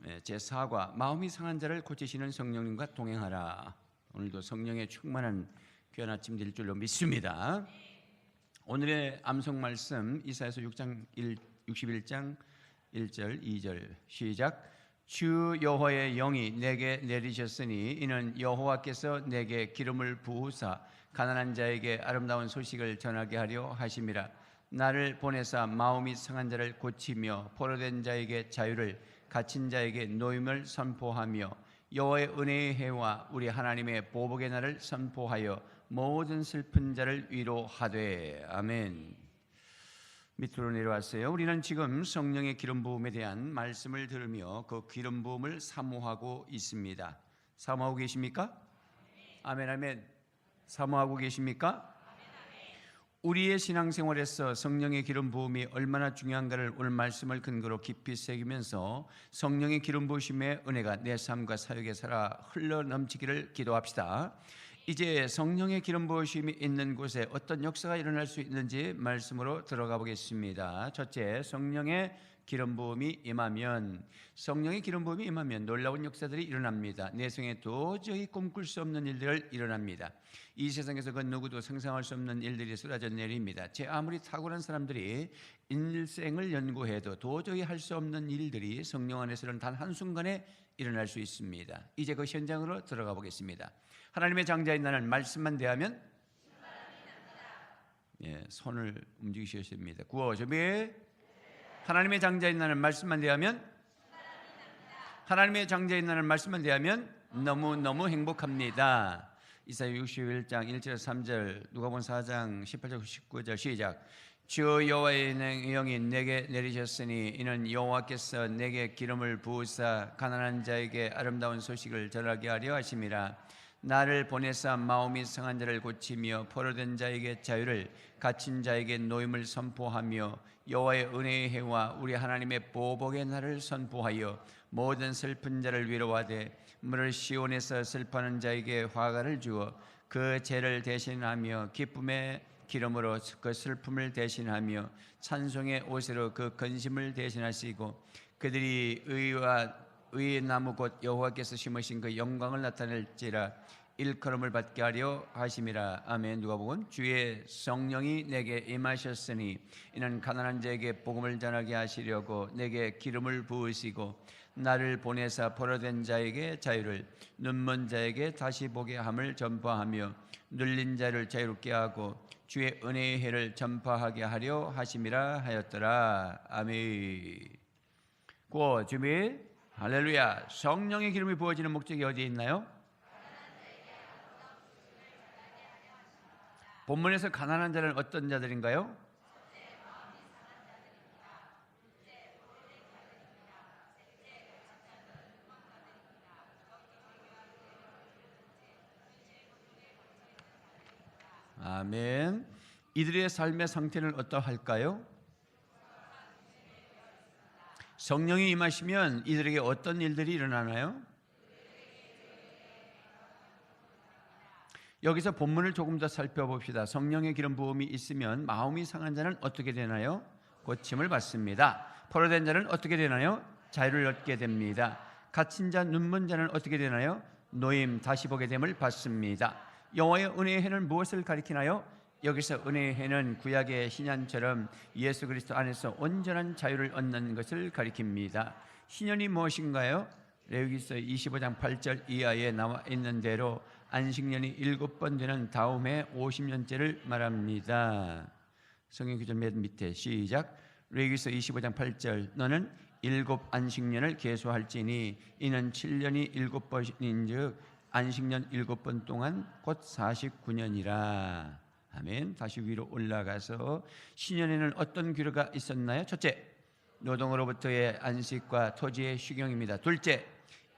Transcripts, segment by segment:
제4과 마음이 상한 자를 고치시는 성령님과 동행하라. 오늘도 성령의 충만한 귀한 아침 될 줄로 믿습니다. 오늘의 암송 말씀 이사야서 61장 1절 2절 시작. 주 여호와의 영이 내게 내리셨으니 이는 여호와께서 내게 기름을 부으사 가난한 자에게 아름다운 소식을 전하게 하려 하심이라. 나를 보내사 마음이 상한 자를 고치며 포로된 자에게 자유를, 갇힌 자에게 노임을 선포하며 여호와의 은혜의 해와 우리 하나님의 보복의 날을 선포하여 모든 슬픈 자를 위로하되. 아멘. 밑으로 내려왔어요. 우리는 지금 성령의 기름 부음에 대한 말씀을 들으며 그 기름 부음을 사모하고 있습니다. 사모하고 계십니까? 아멘, 아멘. 사모하고 계십니까? 우리의 신앙생활에서 성령의 기름 부음이 얼마나 중요한가를 오늘 말씀을 근거로 깊이 새기면서 성령의 기름 부으심의 은혜가 내 삶과 사역에 살아 흘러넘치기를 기도합시다. 이제 성령의 기름 부으심이 있는 곳에 어떤 역사가 일어날 수 있는지 말씀으로 들어가 보겠습니다. 첫째, 성령의 기름 부음이 임하면, 성령의 기름 부음이 임하면 놀라운 역사들이 일어납니다. 내 생에 도저히 꿈꿀 수 없는 일들을 일어납니다. 이 세상에서 그 누구도 상상할 수 없는 일들이 쏟아져 내립니다. 제 아무리 탁월한 사람들이 일생을 연구해도 도저히 할 수 없는 일들이 성령 안에서는 단 한순간에 일어날 수 있습니다. 이제 그 현장으로 들어가 보겠습니다. 하나님의 장자인 나는 말씀만 대하면, 손을 움직이셔야 됩니다. 구호 준비. 하나님의 장자인 나는 말씀만 대하면, 하나님의 장자인 나는 말씀만 대하면 너무너무 행복합니다. 이사야 61장 1절 3절, 누가복음 4장 18절 19절 시작. 주 여호와의 영이 내게 내리셨으니 이는 여호와께서 내게 기름을 부으사 가난한 자에게 아름다운 소식을 전하게 하려 하심이라. 나를 보내사 마음이 상한 자를 고치며 포로된 자에게 자유를, 갇힌 자에게 노임을 선포하며 여호와의 은혜의 해와 우리 하나님의 보복의 날을 선포하여 모든 슬픈 자를 위로하되 물을 시온에서 슬퍼하는 자에게 화가를 주어 그 죄를 대신하며 기쁨의 기름으로 그 슬픔을 대신하며 찬송의 옷으로 그 근심을 대신하시고 그들이 의의 나무 곧 여호와께서 심으신 그 영광을 나타낼지라 일컬음을 받게 하려 하심이라. 아멘. 누가복음. 주의 성령이 내게 임하셨으니 이는 가난한 자에게 복음을 전하게 하시려고 내게 기름을 부으시고 나를 보내사 포로된 자에게 자유를, 눈먼 자에게 다시 보게 함을 전파하며 눌린 자를 자유롭게 하고 주의 은혜의 해를 전파하게 하려 하심이라 하였더라. 아멘. 구호 준비. 할렐루야. 성령의 기름이 부어지는 목적이 어디에 있나요? 본문에서 가난한 자는 어떤 자들인가요? 아멘. 이들의 삶의 상태는 어떠할까요? 성령이 임하시면 이들에게 어떤 일들이 일어나나요? 여기서 본문을 조금 더 살펴봅시다. 성령의 기름 부음이 있으면 마음이 상한 자는 어떻게 되나요? 고침을 받습니다. 포로된 자는 어떻게 되나요? 자유를 얻게 됩니다. 갇힌 자, 눈먼 자는 어떻게 되나요? 노임, 다시 보게 됨을 받습니다. 여호와의 은혜의 해는 무엇을 가리키나요? 여기서 은혜의 해는 구약의 신년처럼 예수 그리스도 안에서 온전한 자유를 얻는 것을 가리킵니다. 신년이 무엇인가요? 레위기서 25장 8절 이하에 나와 있는 대로 안식년이 7번 되는 다음해 50년째를 말합니다. 성경 구절 맨 밑에 시작. 레위기서 25장 8절 너는 7 안식년을 계수할지니 이는 7년이 7번인즉 안식년 7번 동안 곧 49년이라. 아멘. 다시 위로 올라가서 신년에는 어떤 규례가 있었나요? 첫째, 노동으로부터의 안식과 토지의 휴경입니다. 둘째,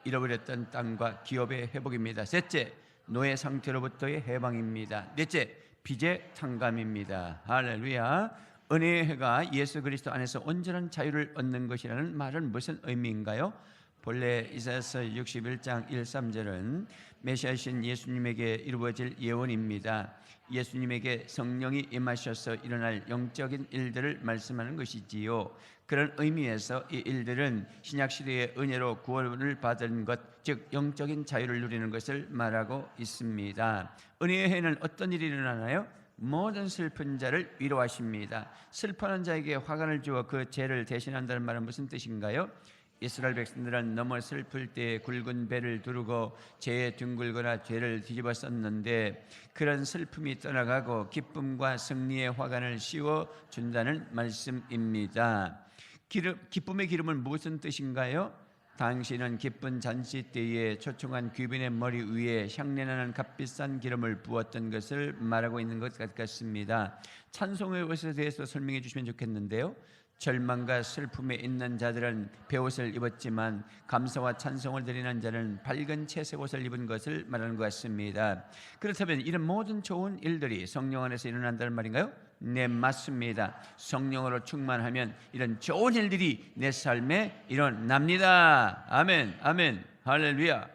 잃어버렸던 땅과 기업의 회복입니다. 셋째, 노예 상태로부터의 해방입니다. 넷째, 빚의 탕감입니다. 할렐루야. 은혜의 해가 예수 그리스도 안에서 온전한 자유를 얻는 것이라는 말은 무슨 의미인가요? 본래 이사야서 61장 1, 3절은 메시아이신 예수님에게 이루어질 예언입니다. 예수님에게 성령이 임하셔서 일어날 영적인 일들을 말씀하는 것이지요. 그런 의미에서 이 일들은 신약시대의 은혜로 구원을 받은 것, 즉 영적인 자유를 누리는 것을 말하고 있습니다. 은혜의 해는 어떤 일이 일어나나요? 모든 슬픈 자를 위로하십니다. 슬퍼하는 자에게 화관을 주어 그 죄를 대신한다는 말은 무슨 뜻인가요? 이스라엘 백성들은 너무 슬플 때 굵은 배를 두르고 죄에 둥글거나 죄를 뒤집어 썼는데 그런 슬픔이 떠나가고 기쁨과 승리의 화관을 씌워 준다는 말씀입니다. 기쁨의 기름은 무슨 뜻인가요? 당신은 기쁜 잔치 때에 초청한 귀빈의 머리 위에 향내나는 값비싼 기름을 부었던 것을 말하고 있는 것 같습니다. 찬송의 것에 대해서 설명해 주시면 좋겠는데요. 절망과 슬픔에 있는 자들은 베옷을 입었지만 감사와 찬송을 드리는 자는 밝은 채색 옷을 입은 것을 말하는 것 같습니다. 그렇다면 이런 모든 좋은 일들이 성령 안에서 일어난다는 말인가요? 네, 맞습니다. 성령으로 충만하면 이런 좋은 일들이 내 삶에 일어납니다. 아멘, 아멘, 할렐루야.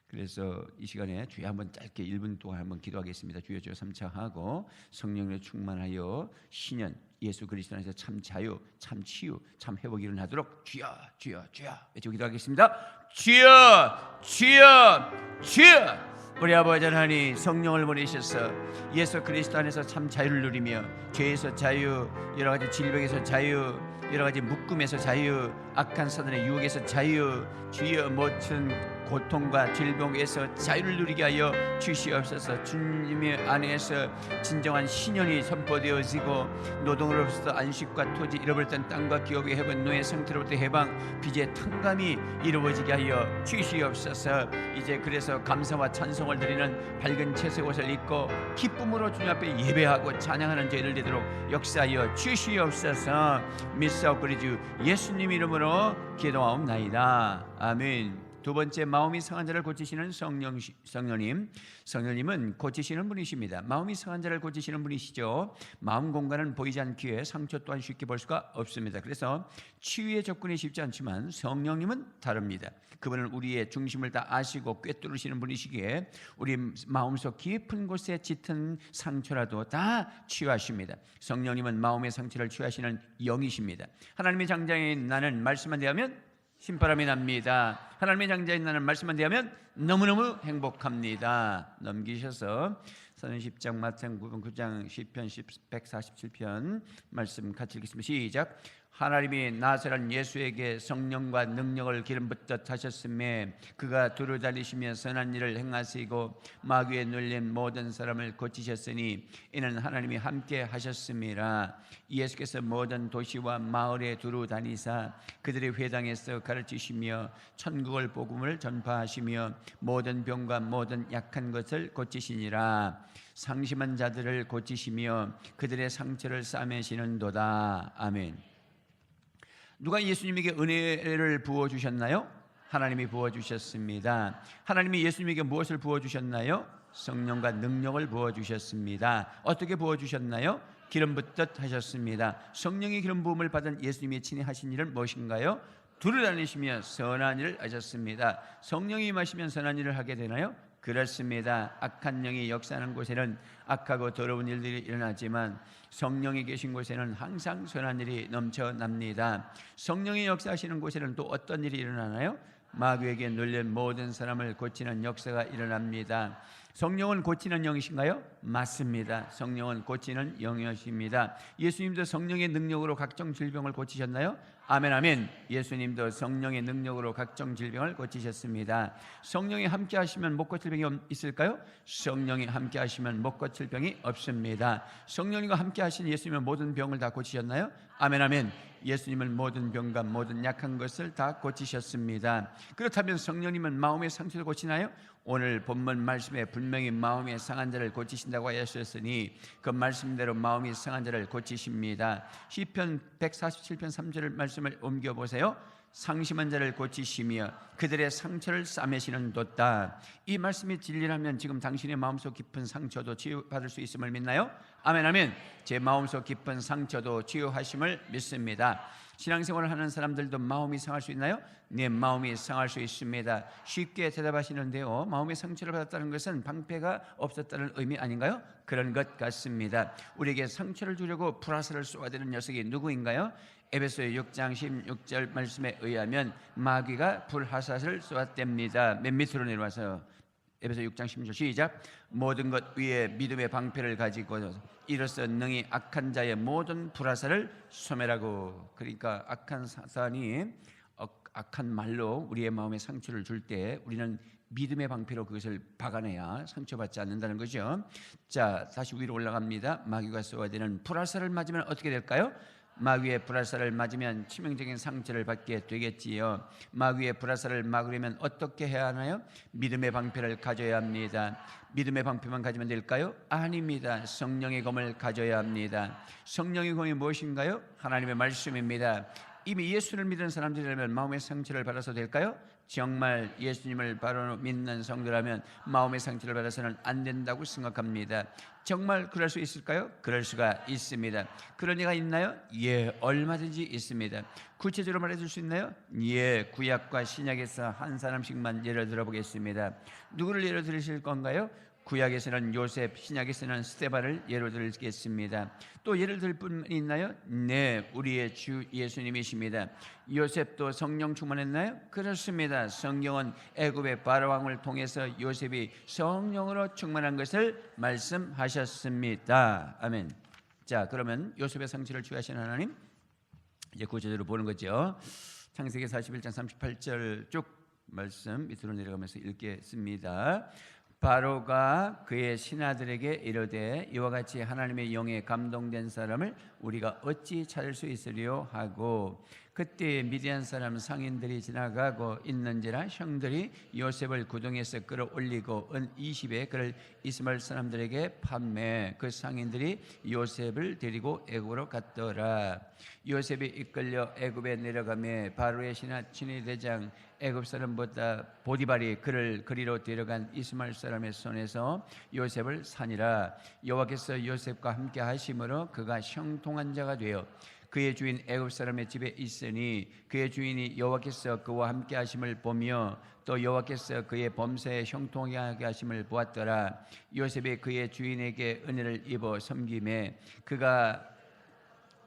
그래서 이 시간에 주여 한번 짧게 1분 동안 한번 기도하겠습니다. 주여 주여 3차 하고 성령으로 충만하여 신년 예수 그리스도 안에서 참 자유, 참 치유, 참 회복이 일어나도록 주여 주여 주여 외치고 기도하겠습니다. 주여 주여 주여. 우리 아버지 하나님, 성령을 보내셔서 예수 그리스도 안에서 참 자유를 누리며 죄에서 자유, 여러 가지 질병에서 자유, 여러 가지 묶음에서 자유, 악한 사단의 유혹에서 자유, 주여 모든 고통과 질병에서 자유를 누리게 하여 주시옵소서. 주님의 안에서 진정한 신년이 선포되어지고 노동으로부터 안식과 토지, 잃어버렸던 땅과 기업의 해본 노예 상태로부터 해방, 빚의 탕감이 이루어지게 하여 주시옵소서. 이제 그래서 감사와 찬송을 드리는 밝은 채색 옷을 입고 기쁨으로 주님 앞에 예배하고 찬양하는 저희를 되도록 역사하여 주시옵소서. 믿사옵고 주 예수님 이름으로 기도하옵나이다. 아멘. 두 번째, 마음이 상한 자를 고치시는 성령님. 성령님은 고치시는 분이십니다. 마음이 상한 자를 고치시는 분이시죠. 마음 공간은 보이지 않기에 상처 또한 쉽게 볼 수가 없습니다. 그래서 치유에 접근이 쉽지 않지만 성령님은 다릅니다. 그분은 우리의 중심을 다 아시고 꿰뚫으시는 분이시기에 우리 마음속 깊은 곳에 짙은 상처라도 다 치유하십니다. 성령님은 마음의 상처를 치유하시는 영이십니다. 하나님의 장자인 나는 말씀만 대하면 신바람이 납니다. 하나님의 장자인 나는 말씀만 대하면 너무너무 행복합니다. 넘기셔서 서는 10장, 마태복음 9장, 시편 147편 말씀 같이 읽겠습니다. 시작. 하나님이 나사렛 예수에게 성령과 능력을 기름 붓듯 하셨음에 그가 두루 다니시며 선한 일을 행하시고 마귀에 눌린 모든 사람을 고치셨으니 이는 하나님이 함께 하셨음이라. 예수께서 모든 도시와 마을에 두루 다니사 그들의 회당에서 가르치시며 천국을 복음을 전파하시며 모든 병과 모든 약한 것을 고치시니라. 상심한 자들을 고치시며 그들의 상처를 싸매시는도다. 아멘. 누가 예수님에게 은혜를 부어주셨나요? 하나님이 부어주셨습니다. 하나님이 예수님에게 무엇을 부어주셨나요? 성령과 능력을 부어주셨습니다. 어떻게 부어주셨나요? 기름 붓듯 하셨습니다. 성령의 기름 부음을 받은 예수님이 친히 하신 일은 무엇인가요? 두루 다니시며 선한 일을 하셨습니다. 성령이 임하시면 선한 일을 하게 되나요? 그렇습니다. 악한 영이 역사하는 곳에는 악하고 더러운 일들이 일어나지만 성령이 계신 곳에는 항상 선한 일이 넘쳐납니다. 성령이 역사하시는 곳에는 또 어떤 일이 일어나나요? 마귀에게 눌린 모든 사람을 고치는 역사가 일어납니다. 성령은 고치는 영이신가요? 맞습니다. 성령은 고치는 영이십니다. 예수님도 성령의 능력으로 각종 질병을 고치셨나요? 아멘, 아멘. 예수님도 성령의 능력으로 각종 질병을 고치셨습니다. 성령이 함께 하시면 못 고칠 병이 있을까요? 성령이 함께 하시면 못 고칠 병이 없습니다. 성령님과 함께 하신 예수님은 모든 병을 다 고치셨나요? 아멘, 아멘. 예수님은 모든 병과 모든 약한 것을 다 고치셨습니다. 그렇다면 성령님은 마음의 상처를 고치나요? 오늘 본문 말씀에 분명히 마음이 상한 자를 고치신다고 하셨으니 그 말씀대로 마음이 상한 자를 고치십니다. 시편 147편 3절 말씀을 옮겨보세요. 상심한 자를 고치시며 그들의 상처를 싸매시는도다. 이 말씀이 진리라면 지금 당신의 마음속 깊은 상처도 치유받을 수 있음을 믿나요? 아멘, 아멘. 제 마음속 깊은 상처도 치유하심을 믿습니다. 신앙생활을 하는 사람들도 마음이 상할 수 있나요? 네, 마음이 상할 수 있습니다. 쉽게 대답하시는데요, 마음의 상처를 받았다는 것은 방패가 없었다는 의미 아닌가요? 그런 것 같습니다. 우리에게 상처를 주려고 불화살을 쏘아대는 녀석이 누구인가요? 에베소 6장 16절 말씀에 의하면 마귀가 불화살을 쏘았답니다. 맨 밑으로 내려와서 에베소 6장 16절 시작. 모든 것 위에 믿음의 방패를 가지고 이로써 능히 악한 자의 모든 불화살을 소멸하고. 그러니까 악한 사탄이 악한 말로 우리의 마음에 상처를 줄 때 우리는 믿음의 방패로 그것을 박아내야 상처받지 않는다는 거죠. 자, 다시 위로 올라갑니다. 마귀가 쏘아대는 불화살을 맞으면 어떻게 될까요? 마귀의 불화살을 맞으면 치명적인 상처를 받게 되겠지요. 마귀의 불화살을 막으려면 어떻게 해야 하나요? 믿음의 방패를 가져야 합니다. 믿음의 방패만 가지면 될까요? 아닙니다. 성령의 검을 가져야 합니다. 성령의 검이 무엇인가요? 하나님의 말씀입니다. 이미 예수를 믿는 사람들이라면 마음의 상처를 받아서 될까요? 정말 예수님을 바로 믿는 성도라면 마음의 상처를 받아서는 안 된다고 생각합니다. 정말 그럴 수 있을까요? 그럴 수가 있습니다. 그런 이가 있나요? 예, 얼마든지 있습니다. 구체적으로 말해줄 수 있나요? 예, 구약과 신약에서 한 사람씩만 예를 들어보겠습니다. 누구를 예로 들으실 건가요? 구약에서는 요셉, 신약에서는 스데반을 예로 들겠습니다. 또 예를 들 분 있나요? 네, 우리의 주 예수님이십니다. 요셉도 성령 충만했나요? 그렇습니다. 성경은 애굽의 바로왕을 통해서 요셉이 성령으로 충만한 것을 말씀하셨습니다. 아멘. 자, 그러면 요셉의 상처를 취하신 하나님, 이제 구체적으로 보는 거죠. 창세기 41장 38절 쭉 말씀 밑으로 내려가면서 읽겠습니다. 바로가 그의 신하들에게 이르되 이와 같이 하나님의 영에 감동된 사람을 우리가 어찌 찾을 수 있으리요 하고, 그때 미디안 사람 상인들이 지나가고 있는지라 형들이 요셉을 구덩이에서 끌어올리고 은 20에 그를 이스마엘 사람들에게 판매. 그 상인들이 요셉을 데리고 애굽으로 갔더라. 요셉이 이끌려 애굽에 내려가매 바로의 신하 친위 대장 애굽 사람보다 보디발이 그를 그리로 데려간 이스마엘 사람의 손에서 요셉을 사니라. 여호와께서 요셉과 함께 하심으로 그가 형통한 자가 되어 그의 주인 애굽 사람의 집에 있으니 그의 주인이 여호와께서 그와 함께 하심을 보며 또 여호와께서 그의 범사에 형통하게 하심을 보았더라. 요셉이 그의 주인에게 은혜를 입어 섬김에 그가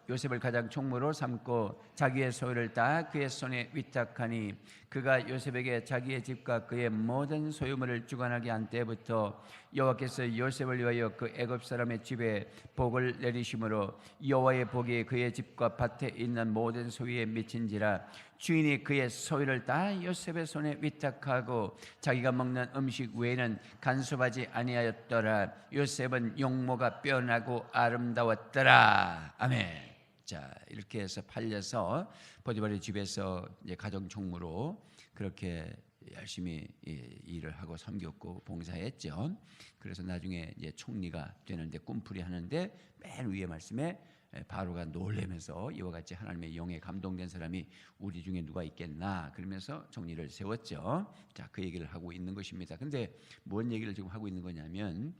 요셉을 가장 총무로 삼고 자기의 소유를 다 그의 손에 위탁하니, 그가 요셉에게 자기의 집과 그의 모든 소유물을 주관하게 한 때부터 여호와께서 요셉을 위하여 그 애굽 사람의 집에 복을 내리심으로 여호와의 복이 그의 집과 밭에 있는 모든 소유에 미친지라. 주인이 그의 소유를 다 요셉의 손에 위탁하고 자기가 먹는 음식 외에는 간섭하지 아니하였더라. 요셉은 용모가 빼어나고 아름다웠더라. 아멘. 자, 이렇게 해서 팔려서 보디발의 집에서 이제 가정 총무로 그렇게 열심히 일을 하고 섬겼고 봉사했죠. 그래서 나중에 이제 총리가 되는데 꿈풀이 하는데 맨 위에 말씀에 바로가 놀라면서 이와 같이 하나님의 영에 감동된 사람이 우리 중에 누가 있겠나 그러면서 총리를 세웠죠. 자, 그 얘기를 하고 있는 것입니다. 근데 뭔 얘기를 지금 하고 있는 거냐면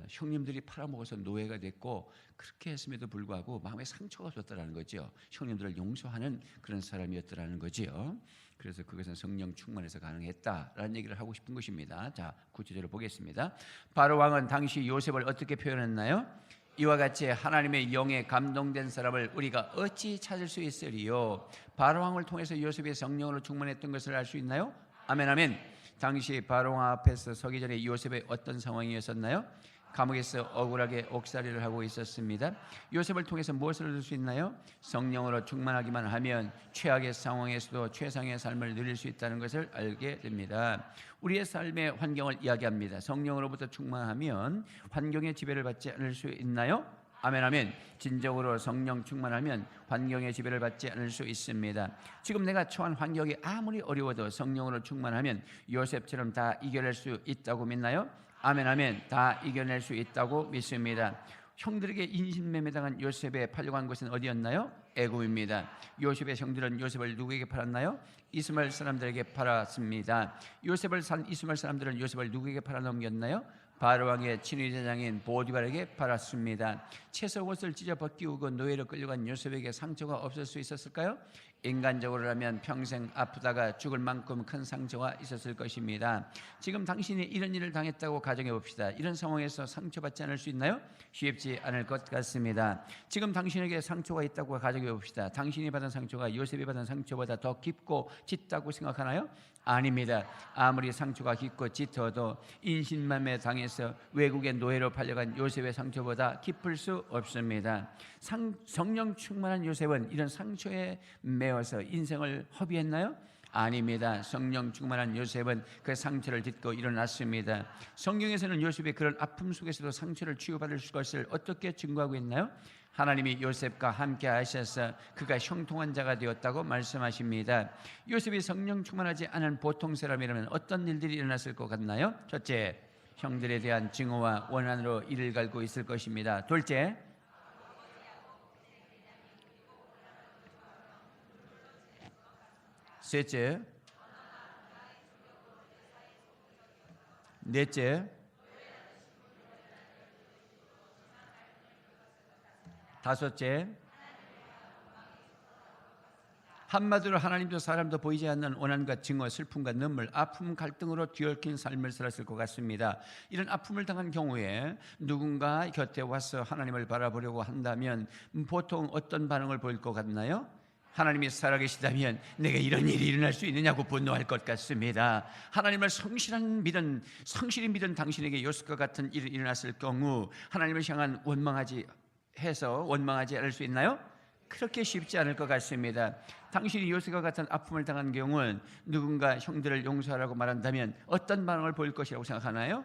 형님들이 팔아먹어서 노예가 됐고 그렇게 했음에도 불구하고 마음에 상처가 없었다는 거죠. 형님들을 용서하는 그런 사람이었다는 거지요. 그래서 그것은 성령 충만해서 가능했다라는 얘기를 하고 싶은 것입니다. 자, 구체적으로 보겠습니다. 바로 왕은 당시 요셉을 어떻게 표현했나요? 이와 같이 하나님의 영에 감동된 사람을 우리가 어찌 찾을 수 있으리요? 바로왕을 통해서 요셉의 성령으로 충만했던 것을 알 수 있나요? 아멘, 아멘. 당시 바로왕 앞에서 서기 전에 요셉의 어떤 상황이었었나요? 감옥에서 억울하게 옥살이를 하고 있었습니다. 요셉을 통해서 무엇을 얻을 수 있나요? 성령으로 충만하기만 하면 최악의 상황에서도 최상의 삶을 누릴 수 있다는 것을 알게 됩니다. 우리의 삶의 환경을 이야기합니다. 성령으로부터 충만하면 환경의 지배를 받지 않을 수 있나요? 아멘, 아멘. 진정으로 성령 충만하면 환경의 지배를 받지 않을 수 있습니다. 지금 내가 처한 환경이 아무리 어려워도 성령으로 충만하면 요셉처럼 다 이겨낼 수 있다고 믿나요? 아멘, 아멘. 다 이겨낼 수 있다고 믿습니다. 형들에게 인신매매당한 요셉의 팔려간 곳은 어디였나요? 애굽입니다. 요셉의 형들은 요셉을 누구에게 팔았나요? 이스마엘 사람들에게 팔았습니다. 요셉을 산 이스마엘 사람들은 요셉을 누구에게 팔아넘겼나요? 바로왕의 친위대장인 보디발에게 팔았습니다. 채서 옷을 찢어 벗기우고 노예로 끌려간 요셉에게 상처가 없을 수 있었을까요? 인간적으로라면 평생 아프다가 죽을 만큼 큰 상처가 있었을 것입니다. 지금 당신이 이런 일을 당했다고 가정해 봅시다. 이런 상황에서 상처받지 않을 수 있나요? 쉽지 않을 것 같습니다. 지금 당신에게 상처가 있다고 가정해 봅시다. 당신이 받은 상처가 요셉이 받은 상처보다 더 깊고 짙다고 생각하나요? 아닙니다. 아무리 상처가 깊고 짙어도 인신맘에 당해서 외국의 노예로 팔려간 요셉의 상처보다 깊을 수 없습니다. 성령 충만한 요셉은 이런 상처에 매어서 인생을 허비했나요? 아닙니다. 성령 충만한 요셉은 그 상처를 딛고 일어났습니다. 성경에서는 요셉이 그런 아픔 속에서도 상처를 치유받을 것을 어떻게 증거하고 있나요? 하나님이 요셉과 함께 하셔서 그가 형통한 자가 되었다고 말씀하십니다. 요셉이 성령 충만하지 않은 보통 사람이라면 어떤 일들이 일어났을 것 같나요? 첫째, 형들에 대한 증오와 원한으로 이를 갈고 있을 것입니다. 둘째, 셋째, 넷째, 다섯째, 한마디로 하나님도 사람도 보이지 않는 원한과 증오, 슬픔과 눈물, 아픔, 갈등으로 뒤얽힌 삶을 살았을 것 같습니다. 이런 아픔을 당한 경우에 누군가 곁에 와서 하나님을 바라보려고 한다면 보통 어떤 반응을 보일 것 같나요? 하나님이 살아계시다면 내가 이런 일이 일어날 수 있느냐고 분노할 것 같습니다. 하나님을 성실히 믿은 당신에게 요셉과 같은 일이 일어났을 경우 하나님을 향한 원망하지 않을 수 있나요? 그렇게 쉽지 않을 것 같습니다. 당신이 요셉과 같은 아픔을 당한 경우는 누군가 형들을 용서하라고 말한다면 어떤 반응을 보일 것이라고 생각하나요?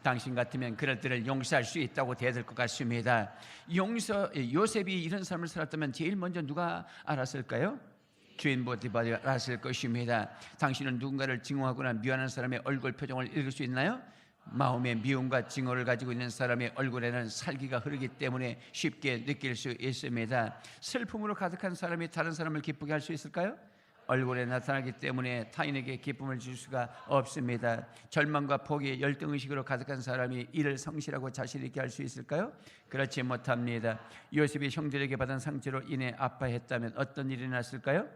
당신 같으면 그럴 때를 용서할 수 있다고 대들 것 같습니다. 요셉이 이런 삶을 살았다면 제일 먼저 누가 알았을까요? 주인 보디발이 알았을 것입니다. 당신은 누군가를 증오하거나 미워하는 사람의 얼굴 표정을 읽을 수 있나요? 마음의 미움과 증오를 가지고 있는 사람의 얼굴에는 살기가 흐르기 때문에 쉽게 느낄 수 있습니다. 슬픔으로 가득한 사람이 다른 사람을 기쁘게 할 수 있을까요? 얼굴에 나타나기 때문에 타인에게 기쁨을 줄 수가 없습니다. 절망과 포기, 열등의식으로 가득한 사람이 이를 성실하고 자신 있게 할 수 있을까요? 그렇지 못합니다. 요셉이 형들에게 받은 상처로 인해 아파했다면 어떤 일이 났을까요?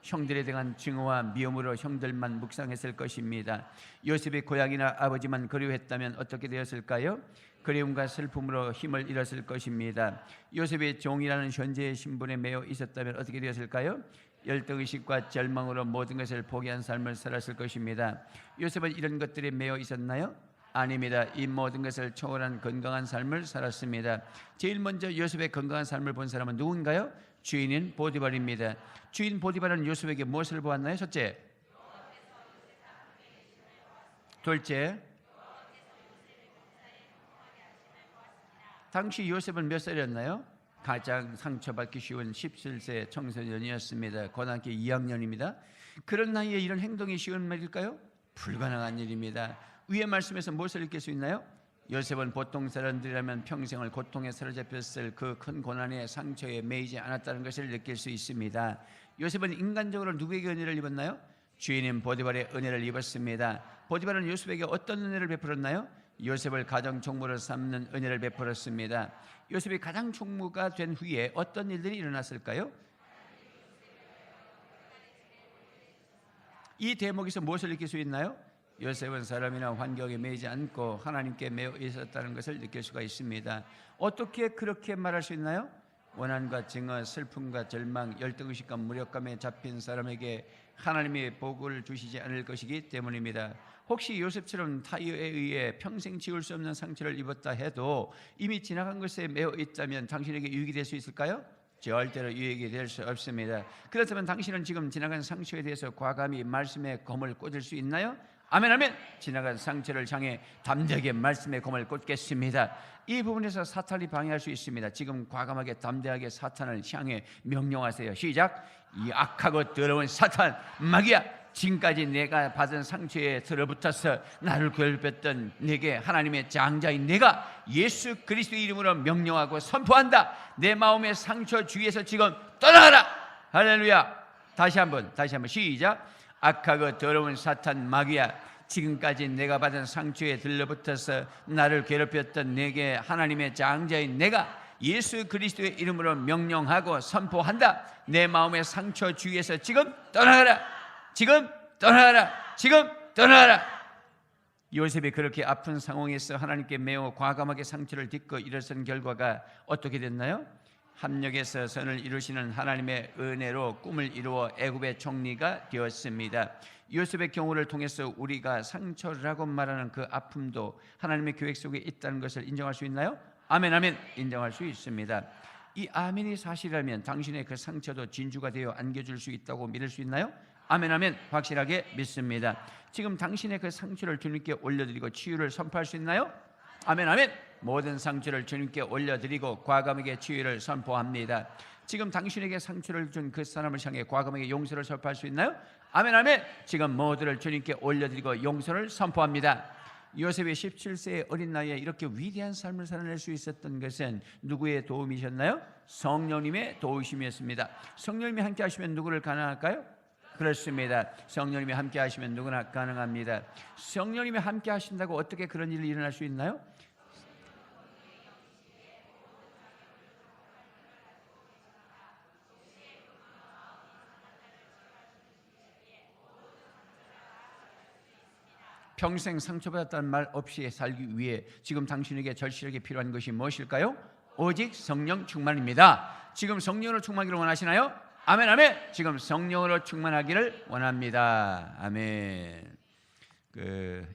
형들에 대한 증오와 미움으로 형들만 묵상했을 것입니다. 요셉이 고향이나 아버지만 그리워했다면 어떻게 되었을까요? 그리움과 슬픔으로 힘을 잃었을 것입니다. 요셉이 종이라는 현재의 신분에 매여 있었다면 어떻게 되었을까요? 열등의식과 절망으로 모든 것을 포기한 삶을 살았을 것입니다. 요셉은 이런 것들에 매여 있었나요? 아닙니다. 이 모든 것을 초월한 건강한 삶을 살았습니다. 제일 먼저 요셉의 건강한 삶을 본 사람은 누군가요? 주인인 보디발입니다. 주인 보디발은 요셉에게 무엇을 보았나요? 첫째, 둘째, 당시 요셉은 몇 살이었나요? 가장 상처받기 쉬운 17세 청소년이었습니다. 고등학교 2학년입니다. 그런 나이에 이런 행동이 쉬운 일일까요? 불가능한 일입니다. 위의 말씀에서 무엇을 느낄 수 있나요? 요셉은 보통 사람들이라면 평생을 고통에 사로잡혔을 그 큰 고난의 상처에 매이지 않았다는 것을 느낄 수 있습니다. 요셉은 인간적으로 누구에게 은혜를 입었나요? 주인인 보디발의 은혜를 입었습니다. 보디발은 요셉에게 어떤 은혜를 베풀었나요? 요셉을 가장 총무로 삼는 은혜를 베풀었습니다. 요셉이 가장 총무가 된 후에 어떤 일들이 일어났을까요? 이 대목에서 무엇을 느낄 수 있나요? 요셉은 사람이나 환경에 매이지 않고 하나님께 매여 있었다는 것을 느낄 수가 있습니다. 어떻게 그렇게 말할 수 있나요? 원한과 증오, 슬픔과 절망, 열등의식과 무력감에 잡힌 사람에게 하나님의 복을 주시지 않을 것이기 때문입니다. 혹시 요셉처럼 타이어에 의해 평생 지울 수 없는 상처를 입었다 해도 이미 지나간 것에 매여 있다면 당신에게 유익이 될 수 있을까요? 절대로 유익이 될 수 없습니다. 그렇다면 당신은 지금 지나간 상처에 대해서 과감히 말씀의 검을 꽂을 수 있나요? 아멘 아멘. 지나간 상처를 향해 담대하게 말씀의 검을 꽂겠습니다. 이 부분에서 사탄이 방해할 수 있습니다. 지금 과감하게 담대하게 사탄을 향해 명령하세요. 시작. 이 악하고 더러운 사탄 마귀야, 지금까지 내가 받은 상처에 들어붙어서 나를 괴롭혔던 내게 하나님의 장자인 내가 예수 그리스도의 이름으로 명령하고 선포한다. 내 마음의 상처 주위에서 지금 떠나가라. 할렐루야. 다시 한번 시작. 악하고 더러운 사탄 마귀야, 지금까지 내가 받은 상처에 들러붙어서 나를 괴롭혔던 내게 하나님의 장자인 내가 예수 그리스도의 이름으로 명령하고 선포한다. 내 마음의 상처 주위에서 지금 떠나가라. 지금 떠나가라. 지금 떠나가라. 요셉이 그렇게 아픈 상황에서 하나님께 매우 과감하게 상처를 딛고 일어선 결과가 어떻게 됐나요? 합력해서 선을 이루시는 하나님의 은혜로 꿈을 이루어 애굽의 총리가 되었습니다. 요셉의 경우를 통해서 우리가 상처라고 말하는 그 아픔도 하나님의 계획 속에 있다는 것을 인정할 수 있나요? 아멘, 아멘. 인정할 수 있습니다. 이 아멘이 사실이라면 당신의 그 상처도 진주가 되어 안겨줄 수 있다고 믿을 수 있나요? 아멘, 아멘. 확실하게 믿습니다. 지금 당신의 그 상처를 주님께 올려드리고 치유를 선포할 수 있나요? 아멘, 아멘. 모든 상처를 주님께 올려드리고 과감하게 치유를 선포합니다. 지금 당신에게 상처를 준 그 사람을 향해 과감하게 용서를 선포할 수 있나요? 아멘, 아멘. 지금 모두를 주님께 올려드리고 용서를 선포합니다. 요셉이 17세의 어린 나이에 이렇게 위대한 삶을 살아낼 수 있었던 것은 누구의 도움이셨나요? 성령님의 도우심이었습니다. 성령님이 함께 하시면 누구를 가능할까요? 그렇습니다. 성령님이 함께 하시면 누구나 가능합니다. 성령님이 함께 하신다고 어떻게 그런 일이 일어날 수 있나요? 평생 상처받았다는 말 없이 살기 위해 지금 당신에게 절실하게 필요한 것이 무엇일까요? 오직 성령 충만입니다. 지금 성령으로 충만하기를 원하시나요? 아멘, 아멘. 지금 성령으로 충만하기를 원합니다. 아멘.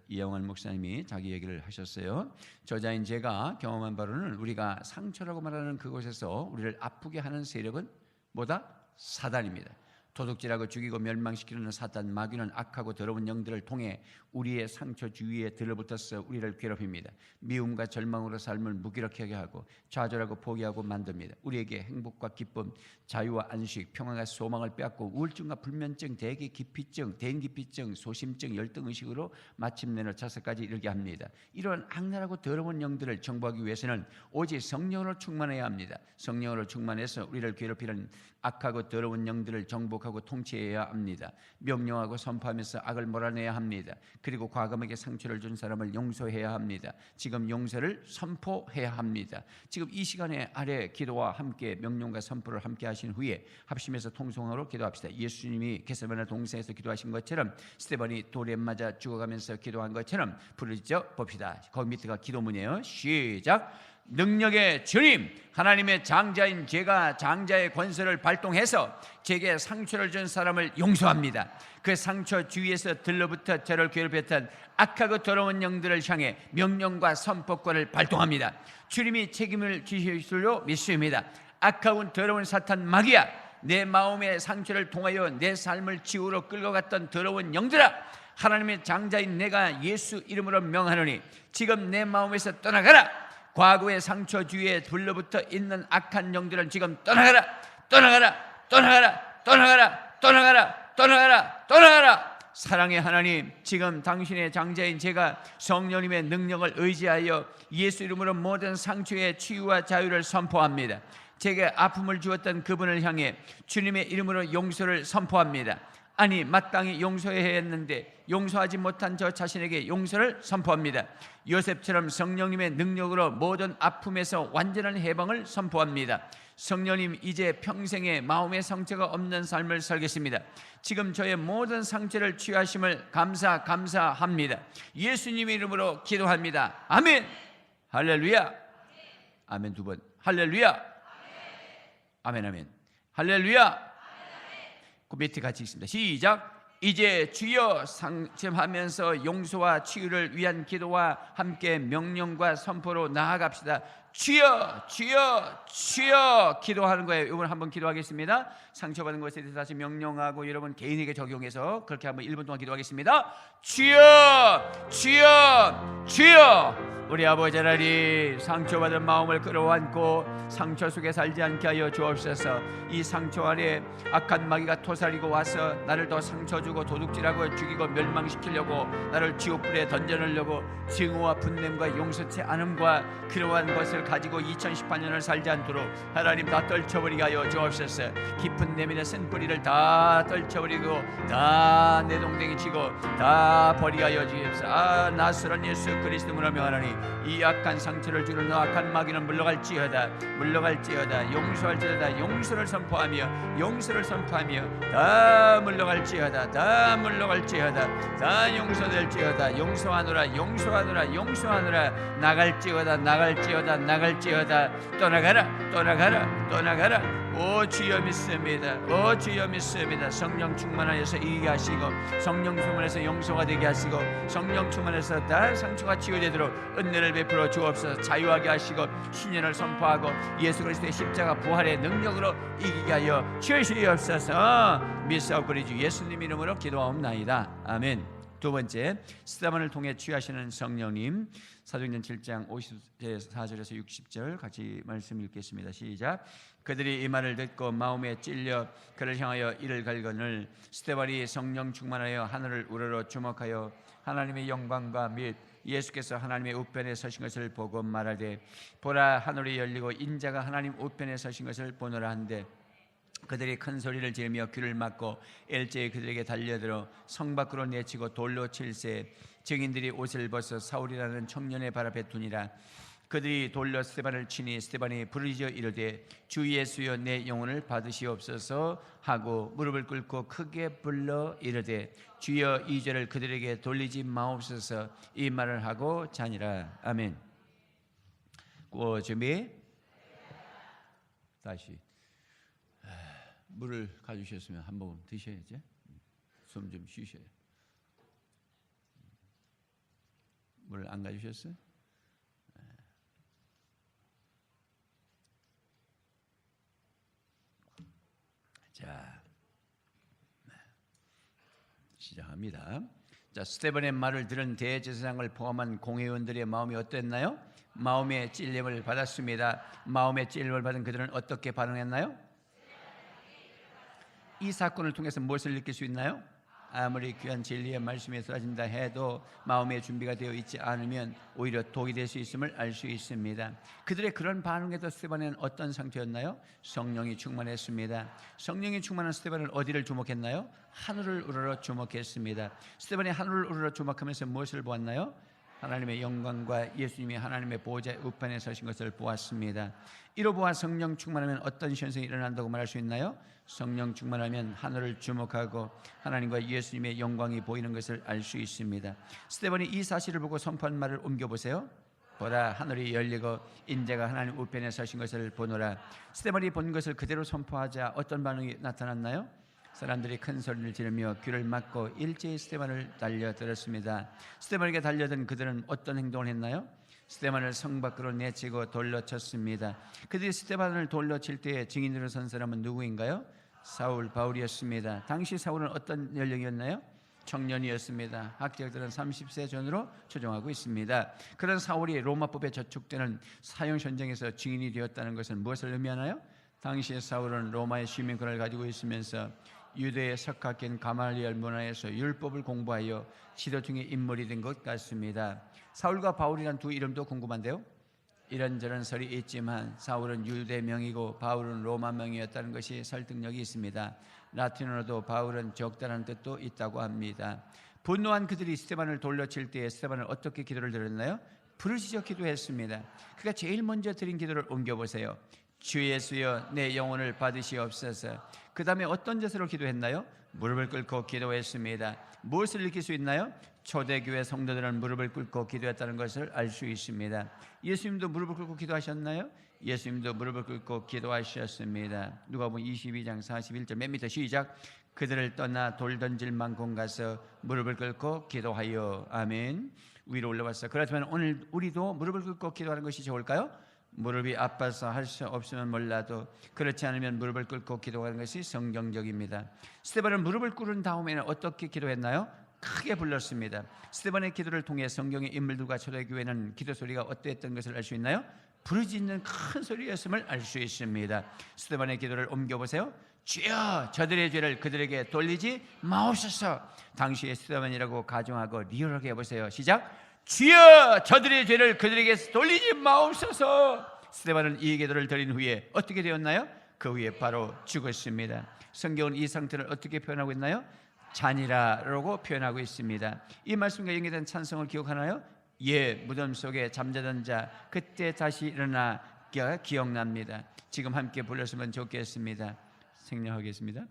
이영환 목사님이 자기 얘기를 하셨어요. 저자인 제가 경험한 바로는 우리가 상처라고 말하는 그곳에서 우리를 아프게 하는 세력은 뭐다? 사단입니다. 도둑질하고 죽이고 멸망시키는 사단 마귀는 악하고 더러운 영들을 통해 우리의 상처 주위에 들러붙어서 우리를 괴롭힙니다. 미움과 절망으로 삶을 무기력하게 하고 좌절하고 포기하고 만듭니다. 우리에게 행복과 기쁨, 자유와 안식, 평화가 소망을 빼앗고 우울증과 불면증, 대기피증, 대인기피증, 소심증, 열등의식으로 마침내는 자살까지 이르게 합니다. 이런 악랄하고 더러운 영들을 정복하기 위해서는 오직 성령으로 충만해야 합니다. 성령으로 충만해서 우리를 괴롭히는 악하고 더러운 영들을 정복하고 통치해야 합니다. 명령하고 선포하면서 악을 몰아내야 합니다. 그리고 과감하게 상처를 준 사람을 용서해야 합니다. 지금 용서를 선포해야 합니다. 지금 이 시간에 아래 기도와 함께 명령과 선포를 함께 하신 후에 합심해서 통성으로 기도합시다. 예수님이 겟세마네 동산에서 기도하신 것처럼 스데반이 돌에 맞아 죽어가면서 기도한 것처럼 부르짖어 봅시다. 거기 밑에가 기도문이에요. 시작. 능력의 주님, 하나님의 장자인 제가 장자의 권세를 발동해서 제게 상처를 준 사람을 용서합니다. 그 상처 주위에서 들러붙어 저를 괴롭혔던 악하고 더러운 영들을 향해 명령과 선포권을 발동합니다. 주님이 책임을 지실 줄로 믿습니다. 악하고 더러운 사탄 마귀야, 내 마음의 상처를 통하여 내 삶을 지옥으로 끌고 갔던 더러운 영들아, 하나님의 장자인 내가 예수 이름으로 명하노니 지금 내 마음에서 떠나가라. 과거의 상처 주위에 둘러붙어 있는 악한 영들은 지금 떠나가라, 떠나가라, 떠나가라, 떠나가라, 떠나가라, 떠나가라, 떠나가라. 사랑의 하나님, 지금 당신의 장자인 제가 성령님의 능력을 의지하여 예수 이름으로 모든 상처의 치유와 자유를 선포합니다. 제게 아픔을 주었던 그분을 향해 주님의 이름으로 용서를 선포합니다. 아니, 마땅히 용서해야 했는데 용서하지 못한 저 자신에게 용서를 선포합니다. 요셉처럼 성령님의 능력으로 모든 아픔에서 완전한 해방을 선포합니다. 성령님, 이제 평생에 마음의 상처가 없는 삶을 살겠습니다. 지금 저의 모든 상처를 치유하심을 감사합니다. 예수님의 이름으로 기도합니다. 아멘. 할렐루야. 아멘 두 번. 할렐루야. 아멘, 아멘. 할렐루야. 그 밑에 같이 읽습니다. 시작. 이제 주여 상심하면서 용서와 치유를 위한 기도와 함께 명령과 선포로 나아갑시다. 주여, 주여, 주여 기도하는 거예요. 이번 한번 기도하겠습니다. 상처받은 것에 대해서 다시 명령하고 여러분 개인에게 적용해서 그렇게 한번 1분 동안 기도하겠습니다. 주여, 주여, 주여. 우리 아버지 하나님, 상처받은 마음을 끌어안고 상처 속에 살지 않게 하여 주옵소서. 이 상처 아래 악한 마귀가 토사리고 와서 나를 더 상처 주고 도둑질하고 죽이고 멸망시키려고 나를 지옥불에 던져넣으려고 증오와 분냄과 용서치 않음과 그러한 것을 것을 가지고 2018년을 살지 않도록 하나님 다 떨쳐버리게 하여 주옵소서. 깊은 내면의 쓴 뿌리를 다 떨쳐버리고 다 내동댕이 치고 다 버리게 하여 주옵소서. 나스란 예수 그리스도로 명하노니 이 악한 상처를 주는 악한 마귀는 물러갈지어다. 용서할지어다. 용서를 선포하며 다 물러갈지어다. 다 용서될지어다. 용서하노라. 나갈지어다. 떠나가라. 오 주여 믿습니다. 성령 충만하여서 이기게 하시고, 성령 충만해서 용서가 되게 하시고, 성령 충만해서 다 상처가 치유되도록 은혜를 베풀어 주옵소서. 자유하게 하시고 신년을 선포하고 예수 그리스도의 십자가 부활의 능력으로 이기게 하여 주시옵소서. 믿사옵고 주 예수님 이름으로 기도하옵나이다. 아멘. 두 번째, 스데반을 통해 취하시는 성령님. 사도행전 7장 54절에서 60절 같이 말씀 읽겠습니다. 시작. 그들이 이 말을 듣고 마음에 찔려 그를 향하여 이를 갈거늘 스데반이 성령 충만하여 하늘을 우러러 주목하여 하나님의 영광과 및 예수께서 하나님의 우편에 서신 것을 보고 말하되, 보라, 하늘이 열리고 인자가 하나님 우편에 서신 것을 보노라 한데, 그들이 큰 소리를 지르며 귀를 막고 일제히 그들에게 달려들어 성 밖으로 내치고 돌로 칠세. 증인들이 옷을 벗어 사울이라는 청년의 발 앞에 두니라. 그들이 돌로 스데반을 치니 스데반이 부르짖어 이르되, 주 예수여 내 영혼을 받으시옵소서 하고 무릎을 꿇고 크게 불러 이르되, 주여 이 죄를 그들에게 돌리지 마옵소서. 이 말을 하고 자니라. 아멘. 준비. 다시 물을 가져오셨으면 한 모금 드셔야지. 숨 좀 쉬셔요. 물 안 가져오셨어요? 자, 시작합니다. 자, 스데반의 말을 들은 대제사장을 포함한 공회의원들의 마음이 어땠나요? 마음의 찔림을 받았습니다. 마음의 찔림을 받은 그들은 어떻게 반응했나요? 이 사건을 통해서 무엇을 느낄 수 있나요? 아무리 귀한 진리의 말씀이 쏟아진다 해도 마음의 준비가 되어 있지 않으면 오히려 독이 될 수 있음을 알 수 있습니다. 그들의 그런 반응에도 스데반은 어떤 상태였나요? 성령이 충만했습니다. 성령이 충만한 스데반은 어디를 주목했나요? 하늘을 우러러 주목했습니다. 스데반이 하늘을 우러러 주목하면서 무엇을 보았나요? 하나님의 영광과 예수님이 하나님의 보호자의 우편에 서신 것을 보았습니다. 이로 보아 성령 충만하면 어떤 현상이 일어난다고 말할 수 있나요? 성령 충만하면 하늘을 주목하고 하나님과 예수님의 영광이 보이는 것을 알 수 있습니다. 스데반이 이 사실을 보고 선포한 말을 옮겨보세요. 보라, 하늘이 열리고 인자가 하나님 우편에 서신 것을 보노라. 스데반이 본 것을 그대로 선포하자 어떤 반응이 나타났나요? 사람들이 큰 소리를 지르며 귀를 막고 일제히 스데반을 달려들었습니다. 스데반에게 달려든 그들은 어떤 행동을 했나요? 스데반을 성 밖으로 내치고 돌로 쳤습니다. 그들이 스데반을 돌로 칠 때에 증인으로 선 사람은 누구인가요? 바울이었습니다. 당시 사울은 어떤 연령이었나요? 청년이었습니다. 학자들은 30세 전으로 추정하고 있습니다. 그런 사울이 로마법에 저촉되는 사형 현장에서 증인이 되었다는 것은 무엇을 의미하나요? 당시의 사울은 로마의 시민권을 가지고 있으면서 유대의 석학인 가말리엘 문화에서 율법을 공부하여 지도 중의 인물이 된 것 같습니다. 사울과 바울이란 두 이름도 궁금한데요. 이런저런 설이 있지만 사울은 유대명이고 바울은 로마명이었다는 것이 설득력이 있습니다. 라틴어로도 바울은 적다라는 뜻도 있다고 합니다. 분노한 그들이 스데반을 돌려 칠 때에 스데반은 어떻게 기도를 드렸나요? 부르짖어 기도했습니다. 그가 제일 먼저 드린 기도를 옮겨보세요. 주 예수여 내 영혼을 받으시옵소서. 그 다음에 어떤 자세로 기도했나요? 무릎을 꿇고 기도했습니다. 무엇을 느낄 수 있나요? 초대교회 성도들은 무릎을 꿇고 기도했다는 것을 알 수 있습니다. 예수님도 무릎을 꿇고 기도하셨나요? 예수님도 무릎을 꿇고 기도하셨습니다. 누가복음 22장 41절 맨 밑에 시작. 그들을 떠나 돌 던질 만큼 가서 무릎을 꿇고 기도하여. 아멘. 위로 올라왔어. 그렇지만 오늘 우리도 무릎을 꿇고 기도하는 것이 좋을까요? 무릎이 아파서 할 수 없으면 몰라도 그렇지 않으면 무릎을 꿇고 기도하는 것이 성경적입니다. 스데반은 무릎을 꿇은 다음에는 어떻게 기도했나요? 크게 불렀습니다. 스데반의 기도를 통해 성경의 인물들과 초대교회는 기도 소리가 어땠던 것을 알 수 있나요? 부르짖는 큰 소리였음을 알 수 있습니다. 스데반의 기도를 옮겨보세요. 주여 저들의 죄를 그들에게 돌리지 마옵소서. 당시의 스데반이라고 가정하고 리얼하게 해보세요. 시작. 주여 저들의 죄를 그들에게서 돌리지 마옵소서. 스데반은 이 기도를 드린 후에 어떻게 되었나요? 그 후에 바로 죽었습니다. 성경은 이 상태를 어떻게 표현하고 있나요? 잔이라고 표현하고 있습니다. 이 말씀과 연계된 찬송을 기억하나요? 예, 무덤 속에 잠자던 자 그때 다시 일어나 기억납니다. 지금 함께 불렀으면 좋겠습니다. 생략하겠습니다.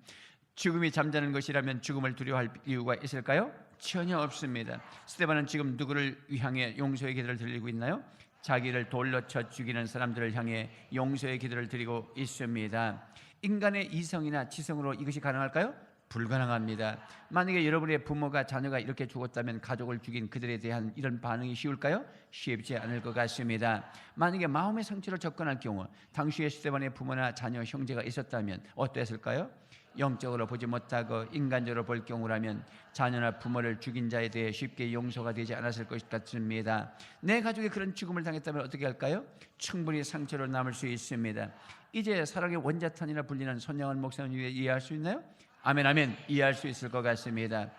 죽음이 잠자는 것이라면 죽음을 두려워할 이유가 있을까요? 전혀 없습니다. 스데반은 지금 누구를 향해 용서의 기도를 드리고 있나요? 자기를 돌로 쳐 죽이는 사람들을 향해 용서의 기도를 드리고 있습니다. 인간의 이성이나 지성으로 이것이 가능할까요? 불가능합니다. 만약에 여러분의 부모가 자녀가 이렇게 죽었다면 가족을 죽인 그들에 대한 이런 반응이 쉬울까요? 쉽지 않을 것 같습니다. 만약에 마음의 상처로 접근할 경우 당시의 스데반의 부모나 자녀, 형제가 있었다면 어땠을까요? 영적으로 보지 못하고 인간적으로 볼 경우라면 자녀나 부모를 죽인 자에 대해 쉽게 용서가 되지 않았을 것 같습니다. 내 가족이 그런 죽음을 당했다면 어떻게 할까요? 충분히 상처로 남을 수 있습니다. 이제 사랑의 원자탄이라 불리는 손양원 목사님 이해할 수 있나요? 아멘 아멘. 이해할 수 있을 것 같습니다.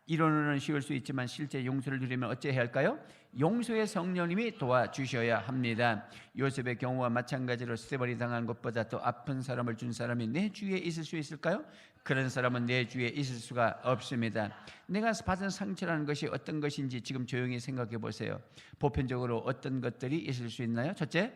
이론으로는 쉬울 수 있지만 실제 용서를 누리면 어찌해야 할까요? 용서의 성령님이 도와주셔야 합니다. 요셉의 경우와 마찬가지로 스데반이 당한 것보다 더 아픈 사람을 준 사람이 내 주위에 있을 수 있을까요? 그런 사람은 내 주위에 있을 수가 없습니다. 내가 받은 상처라는 것이 어떤 것인지 지금 조용히 생각해 보세요. 보편적으로 어떤 것들이 있을 수 있나요? 첫째,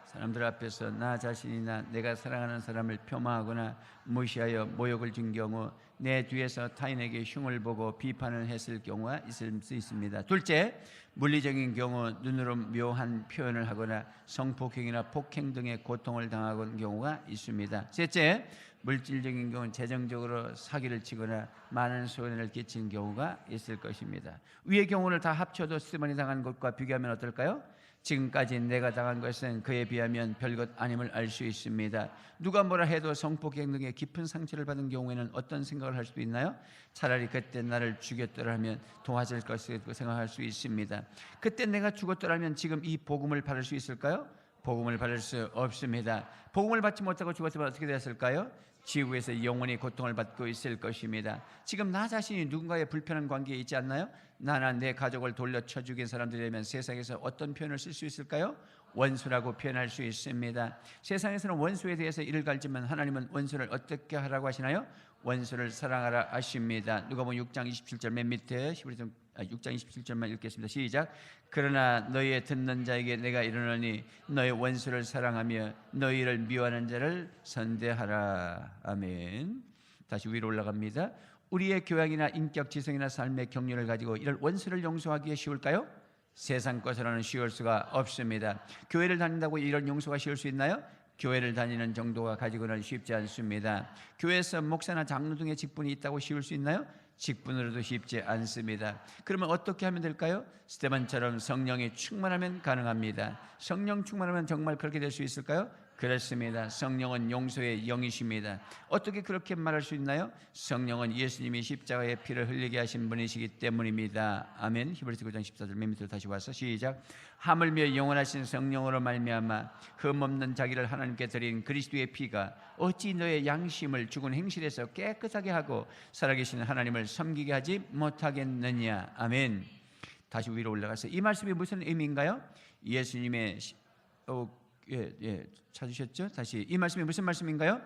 사람들 앞에서 나 자신이나 내가 사랑하는 사람을 폄하하거나 무시하여 모욕을 준 경우, 내 뒤에서 타인에게 흉을 보고 비판을 했을 경우가 있을 수 있습니다. 둘째, 물리적인 경우 눈으로 묘한 표현을 하거나 성폭행이나 폭행 등의 고통을 당하는 경우가 있습니다. 셋째, 물질적인 경우는 재정적으로 사기를 치거나 많은 손해를 끼친 경우가 있을 것입니다. 위의 경우를 다 합쳐도 스데반이 당한 것과 비교하면 어떨까요? 지금까지 내가 당한 것은 그에 비하면 별것 아님을 알 수 있습니다. 누가 뭐라 해도 성폭행 등의 깊은 상처를 받은 경우에는 어떤 생각을 할 수도 있나요? 차라리 그때 나를 죽였더라면 도와줄 것이라고 생각할 수 있습니다. 그때 내가 죽었더라면 지금 이 복음을 받을 수 있을까요? 복음을 받을 수 없습니다. 복음을 받지 못하고 죽었으면 어떻게 됐을까요? 지구에서 영원히 고통을 받고 있을 것입니다. 지금 나 자신이 누군가의 불편한 관계에 있지 않나요? 나나 내 가족을 돌려쳐 죽인 사람들이라면 세상에서 어떤 표현을 쓸 수 있을까요? 원수라고 표현할 수 있습니다. 세상에서는 원수에 대해서 이를 갈지만 하나님은 원수를 어떻게 하라고 하시나요? 원수를 사랑하라 하십니다. 누가복음 6장 27절 맨 밑에 6장 27절만 읽겠습니다. 시작. 그러나 너희의 듣는 자에게 내가 이르노니 너희 원수를 사랑하며 너희를 미워하는 자를 선대하라. 아멘. 다시 위로 올라갑니다. 우리의 교양이나 인격, 지성이나 삶의 경륜을 가지고 이를 원수를 용서하기에 쉬울까요? 세상 것으로는 쉬울 수가 없습니다. 교회를 다닌다고 이런 용서가 쉬울 수 있나요? 교회를 다니는 정도가 가지고는 쉽지 않습니다. 교회에서 목사나 장로 등의 직분이 있다고 쉬울 수 있나요? 직분으로도 쉽지 않습니다. 그러면 어떻게 하면 될까요? 스데반처럼 성령이 충만하면 가능합니다. 성령 충만하면 정말 그렇게 될 수 있을까요? 그렇습니다. 성령은 용서의 영이십니다. 어떻게 그렇게 말할 수 있나요? 성령은 예수님이 십자가에 피를 흘리게 하신 분이시기 때문입니다. 아멘. 히브리서 9장 14절 맨 밑으로 다시 와서 시작. 하물며 영원하신 성령으로 말미암아 흠없는 자기를 하나님께 드린 그리스도의 피가 어찌 너의 양심을 죽은 행실에서 깨끗하게 하고 살아계신 하나님을 섬기게 하지 못하겠느냐. 아멘. 다시 위로 올라가서 이 말씀이 무슨 의미인가요? 예수님의 찾으셨죠? 다시 이 말씀이 무슨 말씀인가요?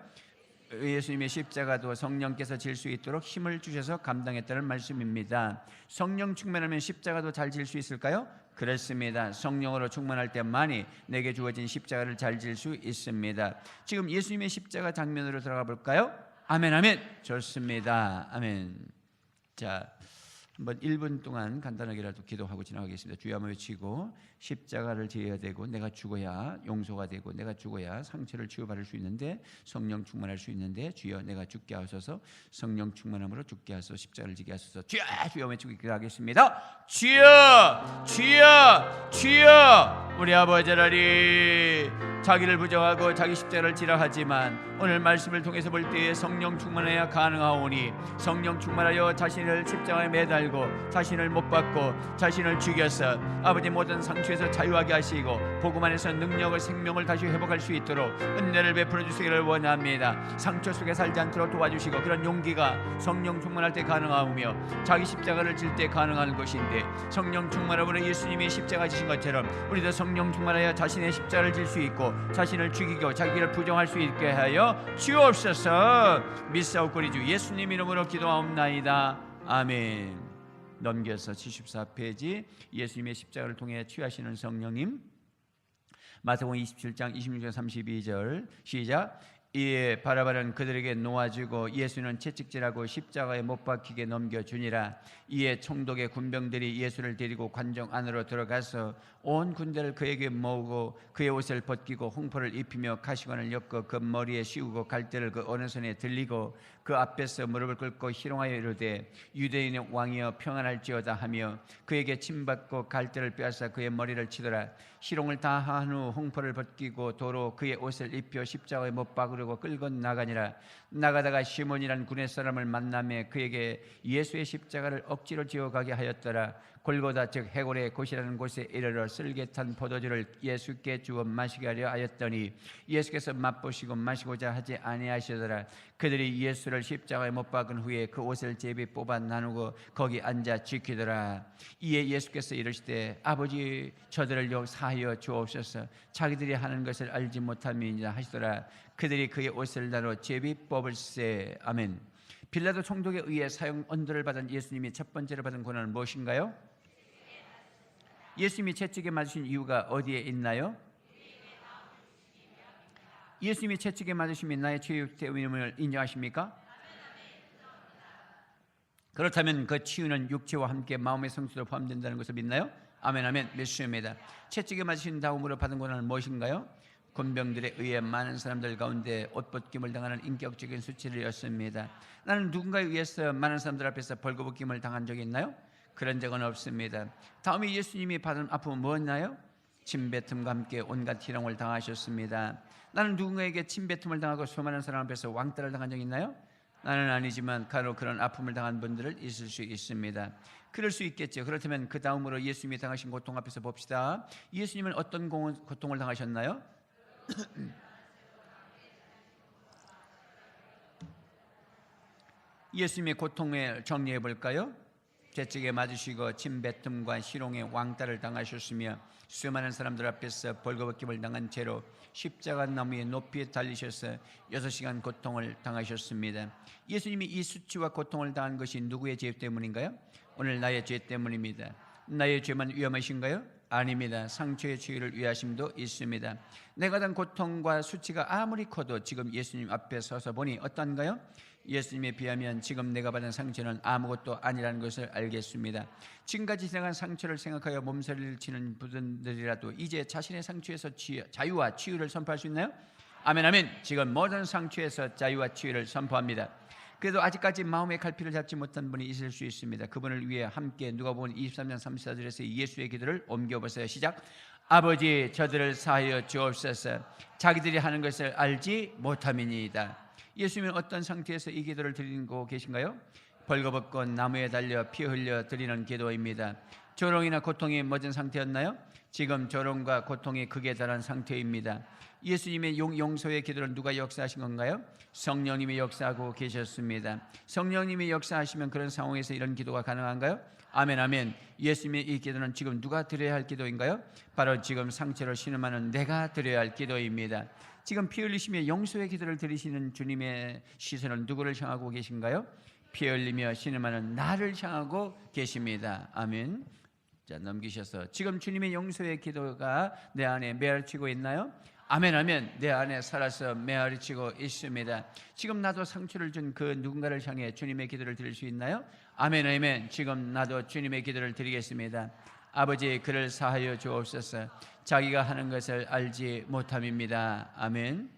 예수님의 십자가도 성령께서 질 수 있도록 힘을 주셔서 감당했다는 말씀입니다. 성령 충만하면 십자가도 잘 질 수 있을까요? 그렇습니다. 성령으로 충만할 때만이 내게 주어진 십자가를 잘 질 수 있습니다. 지금 예수님의 십자가 장면으로 들어가 볼까요? 아멘 아멘. 좋습니다. 아멘. 자, 한번 1분 동안 간단하게라도 기도하고 지나가겠습니다. 주여 한번 외치고 십자가를 지어야 되고 내가 죽어야 용서가 되고 내가 죽어야 상처를 치유받을 수 있는데 성령 충만할 수 있는데 주여 내가 죽게 하소서. 성령 충만함으로 죽게 하소서. 십자가를 지게 하소서. 주여 주여 외치고 기도하겠습니다. 주여 주여 주여. 우리 아버지 하나님, 자기를 부정하고 자기 십자가를 지라 하지만 오늘 말씀을 통해서 볼 때에 성령 충만해야 가능하오니 성령 충만하여 자신을 십자가에 매달고 알고 자신을 못 받고 자신을 죽여서 아버지 모든 상처에서 자유하게 하시고 복음 안에서 능력을 생명을 다시 회복할 수 있도록 은혜를 베풀어 주시기를 원합니다. 상처 속에 살지 않도록 도와주시고 그런 용기가 성령 충만할 때 가능하며 자기 십자가를 질 때 가능한 것인데 성령 충만함으로 예수님이 십자가 지신 것처럼 우리도 성령 충만하여 자신의 십자가를 질 수 있고 자신을 죽이고 자기를 부정할 수 있게 하여 주옵소서. 믿사옵고 주 예수님 이름으로 기도하옵나이다. 아멘. 넘겨서 74페이지 예수님의 십자가를 통해 취하시는 성령님. 마태복음 27장 26절 32절 시작. 이에 바라바는 그들에게 놓아주고 예수는 채찍질하고 십자가에 못 박히게 넘겨주니라. 이에 총독의 군병들이 예수를 데리고 관정 안으로 들어가서 온 군대를 그에게 모으고 그의 옷을 벗기고 홍포를 입히며 가시관을 엮어 그 머리에 씌우고 갈대를 그 어느 손에 들리고 그 앞에서 무릎을 꿇고 희롱하여 이르되 유대인의 왕이여 평안할지어다 하며 그에게 침받고 갈대를 빼앗아 그의 머리를 치더라. 희롱을 다 한 후 홍포를 벗기고 도로 그의 옷을 입혀 십자가에 못 박으려고 끌고 나가니라. 나가다가 시몬이란 군의 사람을 만나매 그에게 예수의 십자가를 억지로 지어가게 하였더라. 골고다 즉 해골의 곳이라는 곳에 이르러 쓸개탄 포도주를 예수께 주어 마시게 하려 하였더니 예수께서 맛보시고 마시고자 하지 아니하시더라. 그들이 예수를 십자가에 못 박은 후에 그 옷을 제비 뽑아 나누고 거기 앉아 지키더라. 이에 예수께서 이르시되 아버지 저들을 용서하여 주옵소서. 자기들이 하는 것을 알지 못함이니라 하시더라. 그들이 그의 옷을 나눠 제비 뽑을세. 아멘. 빌라도 총독에 의해 사형 언도를 받은 예수님이 첫 번째로 받은 고난은 무엇인가요? 예수님이 채찍에 맞으신 이유가 어디에 있나요? 예수님이 채찍에 맞으심이 나의 죄의 때문임을 인정하십니까? 그렇다면 그 치유는 육체와 함께 마음의 성수도 포함된다는 것을 믿나요? 아멘 아멘 믿습니다. 채찍에 맞으신 다음으로 받은 고난은 무엇인가요? 군병들에 의해 많은 사람들 가운데 옷벗김을 당하는 인격적인 수치를였습니다. 나는 누군가에 의해서 많은 사람들 앞에서 벌거벗김을 당한 적이 있나요? 그런 적은 없습니다. 다음에 예수님이 받은 아픔은 뭐였나요? 침뱉음과 함께 온갖 희롱을 당하셨습니다. 나는 누군가에게 침뱉음을 당하고 수많은 사람 앞에서 왕따를 당한 적이 있나요? 나는 아니지만 간혹 그런 아픔을 당한 분들을 있을 수 있습니다. 그럴 수 있겠죠. 그렇다면 그 다음으로 예수님이 당하신 고통 앞에서 봅시다. 예수님은 어떤 고통을 당하셨나요? 예수님의 고통을 정리해 볼까요? 채찍에 맞으시고 침뱉음과 희롱의 왕따를 당하셨으며 수많은 사람들 앞에서 벌거벗김을 당한 채로 십자가 나무에 높이 달리셔서 6시간 고통을 당하셨습니다. 예수님이 이 수치와 고통을 당한 것이 누구의 죄 때문인가요? 오늘 나의 죄 때문입니다. 나의 죄만 위험하신가요? 아닙니다. 상처의 치유를 위하심도 있습니다. 내가 당한 고통과 수치가 아무리 커도 지금 예수님 앞에 서서 보니 어떤가요? 예수님에 비하면 지금 내가 받은 상처는 아무것도 아니라는 것을 알겠습니다. 지금까지 지나간 상처를 생각하여 몸서리를 치는 분들이라도 이제 자신의 상처에서 자유와 치유를 선포할 수 있나요? 아멘 아멘. 지금 모든 상처에서 자유와 치유를 선포합니다. 그래도 아직까지 마음의 갈피를 잡지 못한 분이 있을 수 있습니다. 그분을 위해 함께 누가복음 23장 34절에서 예수의 기도를 옮겨보세요. 시작. 아버지 저들을 사하여 주옵소서. 자기들이 하는 것을 알지 못함이니이다. 예수님은 어떤 상태에서 이 기도를 드리고 계신가요? 벌거벗고 나무에 달려 피 흘려 드리는 기도입니다. 조롱이나 고통이 멎은 상태였나요? 지금 조롱과 고통이 극에 달한 상태입니다. 예수님의 용서의 기도를 누가 역사하신 건가요? 성령님이 역사하고 계셨습니다. 성령님이 역사하시면 그런 상황에서 이런 기도가 가능한가요? 아멘 아멘. 예수님의 이 기도는 지금 누가 드려야 할 기도인가요? 바로 지금 상처를 신음하는 내가 드려야 할 기도입니다. 지금 피 흘리시며 용서의 기도를 드리시는 주님의 시선은 누구를 향하고 계신가요? 피 흘리며 신음하는 나를 향하고 계십니다. 아멘. 자, 넘기셔서 지금 주님의 용서의 기도가 내 안에 메아리치고 있나요? 아멘 아멘. 내 안에 살아서 메아리치고 있습니다. 지금 나도 상처를 준 그 누군가를 향해 주님의 기도를 드릴 수 있나요? 아멘 아멘. 지금 나도 주님의 기도를 드리겠습니다. 아버지 그를 사하여 주옵소서. 자기가 하는 것을 알지 못함입니다. 아멘.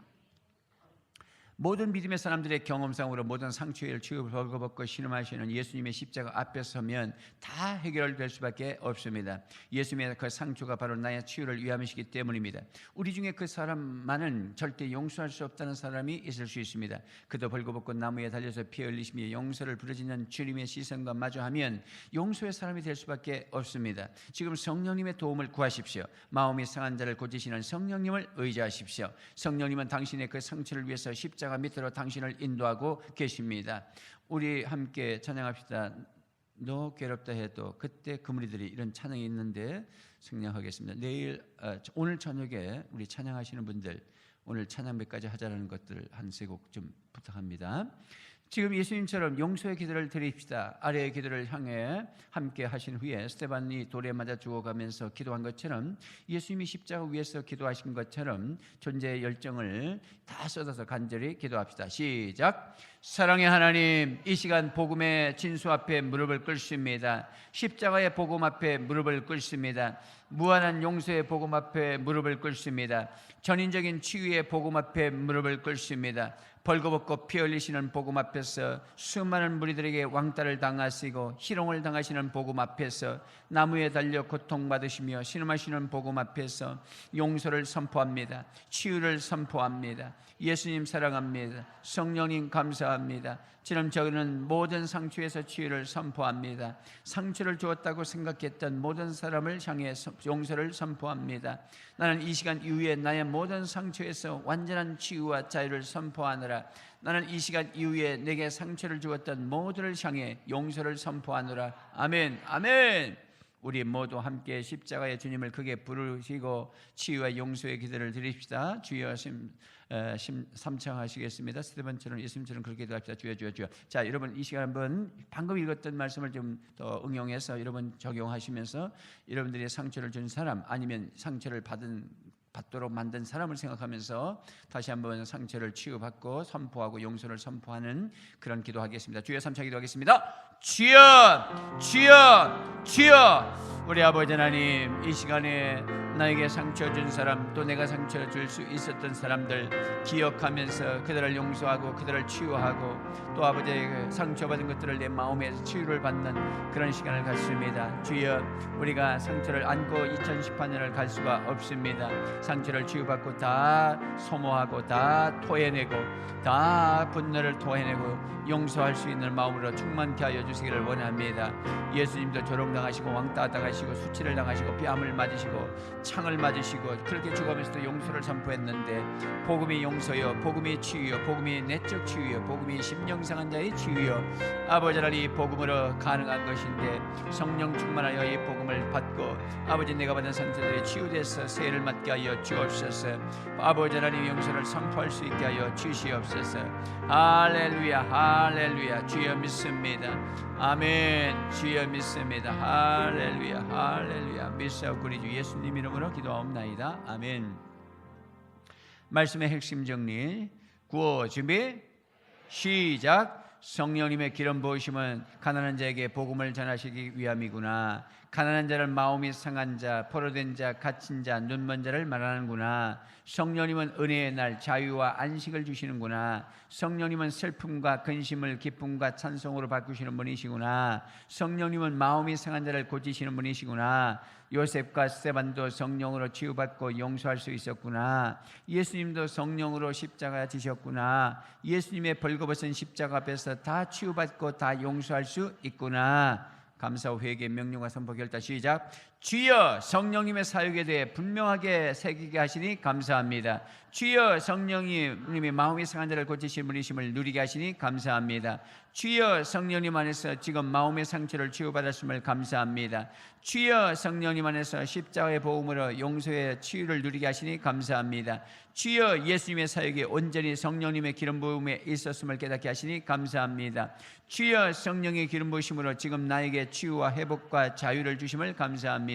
모든 믿음의 사람들의 경험상으로 모든 상처를 치유 벌거벗고 신음하시는 예수님의 십자가 앞에 서면 다 해결될 수밖에 없습니다. 예수님의 그 상처가 바로 나의 치유를 위함이시기 때문입니다. 우리 중에 그 사람만은 절대 용서할 수 없다는 사람이 있을 수 있습니다. 그도 벌거벗고 나무에 달려서 피 흘리시며 용서를 부르짖는 주님의 시선과 마주하면 용서의 사람이 될 수밖에 없습니다. 지금 성령님의 도움을 구하십시오. 마음이 상한 자를 고치시는 성령님을 의지하십시오. 성령님은 당신의 그 상처를 위해서 십자가 밑으로 당신을 인도하고 계십니다. 우리 함께 찬양합시다. 너 괴롭다 해도 그때 그 무리들이 이런 찬양이 있는데 승량하겠습니다. 오늘 저녁에 우리 찬양하시는 분들 오늘 찬양 몇 가지 하자라는 것들 한 세 곡 좀 부탁합니다. 지금 예수님처럼 용서의 기도를 드립시다. 아래의 기도를 향해 함께 하신 후에 스데반이 돌에 맞아 죽어가면서 기도한 것처럼 예수님이 십자가 위에서 기도하신 것처럼 존재의 열정을 다 쏟아서 간절히 기도합시다. 시작. 사랑의 하나님, 이 시간 복음의 진수 앞에 무릎을 꿇습니다. 십자가의 복음 앞에 무릎을 꿇습니다. 무한한 용서의 복음 앞에 무릎을 꿇습니다. 전인적인 치유의 복음 앞에 무릎을 꿇습니다. 벌거벗고 피 흘리시는 복음 앞에서 수많은 무리들에게 왕따를 당하시고 희롱을 당하시는 복음 앞에서 나무에 달려 고통받으시며 신음하시는 복음 앞에서 용서를 선포합니다. 치유를 선포합니다. 예수님 사랑합니다. 성령님 감사합니다. 지금 저는 모든 상처에서 치유를 선포합니다. 상처를 주었다고 생각했던 모든 사람을 향해 용서를 선포합니다. 나는 이 시간 이후에 나의 모든 상처에서 완전한 치유와 자유를 선포하노라. 나는 이 시간 이후에 내게 상처를 주었던 모두를 향해 용서를 선포하노라. 아멘. 아멘. 우리 모두 함께 십자가의 주님을 크게 부르시고 치유와 용서의 기도를 드립시다. 주여 삼창하시겠습니다. 스데반처럼 예수님처럼 그렇게 기도합시다. 주여 주여 주여. 자, 여러분 이 시간 한번 방금 읽었던 말씀을 좀 더 응용해서 여러분 적용하시면서 여러분들이 상처를 준 사람 아니면 상처를 받도록 만든 사람을 생각하면서 다시 한번 상처를 치유받고 선포하고 용서를 선포하는 그런 기도하겠습니다. 주여 삼창 기도하겠습니다. 주여 주여 주여. 우리 아버지 하나님, 이 시간에 나에게 상처 준 사람 또 내가 상처 줄 수 있었던 사람들 기억하면서 그들을 용서하고 그들을 치유하고 또 아버지의 상처받은 것들을 내 마음에서 치유를 받는 그런 시간을 갖습니다. 주여, 우리가 상처를 안고 2018년을 갈 수가 없습니다. 상처를 치유받고 다 소모하고 다 토해내고 다 분노를 토해내고 용서할 수 있는 마음으로 충만케 하여 주시기를 원합니다. 예수님도 조롱당하시고 왕따 당하시고 수치를 당하시고 뺨을 맞으시고 창을 맞으시고 그렇게 죽으면서도 용서를 선포했는데 복음이 용서요, 복음이 치유요, 복음이 내적 치유요, 복음이 심령 상한 자의 치유요. 아버지 하나님, 이 복음으로 가능한 것인데 성령 충만하여 이 복음을 받고 아버지 내가 받은 상처들이 치유돼서 세를 맞게 하여 주옵소서. 아버지 하나님, 용서를 선포할 수 있게 하여 주시옵소서. 할렐루야 할렐루야. 주여 믿습니다. 아멘. 주여 믿습니다. 할렐루야 할렐루야. 믿사옵고 우리 주 예수님 이름으로 기도하옵나이다. 아멘. 말씀의 핵심 정리. 구호 준비 시작. 성령님의 기름 부으심은 가난한 자에게 복음을 전하시기 위함이구나. 가난한 자를 마음이 상한 자, 포로된 자, 갇힌 자, 눈먼 자를 말하는구나. 성령님은 은혜의 날 자유와 안식을 주시는구나. 성령님은 슬픔과 근심을 기쁨과 찬송으로 바꾸시는 분이시구나. 성령님은 마음이 상한 자를 고치시는 분이시구나. 요셉과 스데반도 성령으로 치유받고 용서할 수 있었구나. 예수님도 성령으로 십자가 지셨구나. 예수님의 벌거벗은 십자가 앞에서 다 치유받고 다 용서할 수 있구나. 감사와 회개 명령과 선포 결단 시작. 주여, 성령님의 사역에 대해 분명하게 새기게 하시니 감사합니다. 주여, 성령님이 마음이 상한 자를 고치신 분이심을 누리게 하시니 감사합니다. 주여, 성령님 안에서 지금 마음의 상처를 치유받았음을 감사합니다. 주여, 성령님 안에서 십자가의 복음으로 용서의 치유를 누리게 하시니 감사합니다. 주여, 예수님의 사역이 온전히 성령님의 기름 부음에 있었음을 깨닫게 하시니 감사합니다. 주여, 성령의 기름 부으심으로 지금 나에게 치유와 회복과 자유를 주심을 감사합니다.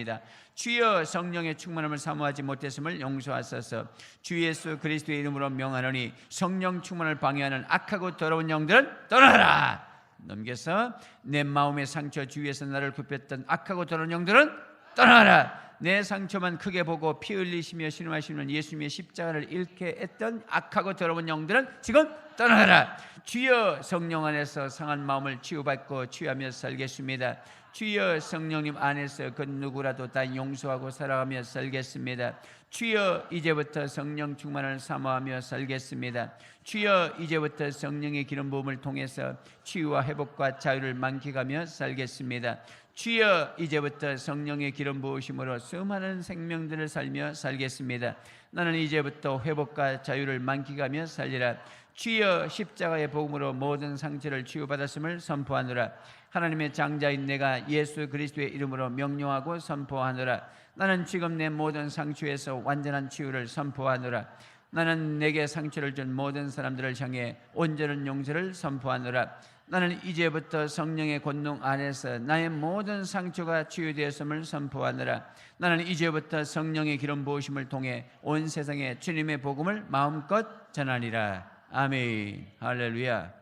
주여, 성령의 충만함을 사모하지 못했음을 용서하소서. 주 예수 그리스도의 이름으로 명하노니 성령 충만을 방해하는 악하고 더러운 영들은 떠나라. 넘겨서 내 마음의 상처 주위에서 나를 굽혔던 악하고 더러운 영들은 떠나라. 내 상처만 크게 보고 피 흘리시며 신음하시는 예수님의 십자가를 잃게 했던 악하고 더러운 영들은 지금 떠나가라. 주여 성령 안에서 상한 마음을 치유받고 치유하며 살겠습니다. 주여 성령님 안에서 그 누구라도 다 용서하고 살아가며 살겠습니다. 주여 이제부터 성령 충만을 사모하며 살겠습니다. 주여 이제부터 성령의 기름 부음을 통해서 치유와 회복과 자유를 만끽하며 살겠습니다. 주여 이제부터 성령의 기름 부으심으로 수많은 생명들을 살며 살겠습니다. 나는 이제부터 회복과 자유를 만끽하며 살리라. 주여 십자가의 복음으로 모든 상처를 치유받았음을 선포하노라. 하나님의 장자인 내가 예수 그리스도의 이름으로 명령하고 선포하노라. 나는 지금 내 모든 상처에서 완전한 치유를 선포하노라. 나는 내게 상처를 준 모든 사람들을 향해 온전한 용서를 선포하노라. 나는 이제부터 성령의 권능 안에서 나의 모든 상처가 치유되었음을 선포하노라. 나는 이제부터 성령의 기름 부으심을 통해 온 세상에 주님의 복음을 마음껏 전하리라. 아멘. 할렐루야.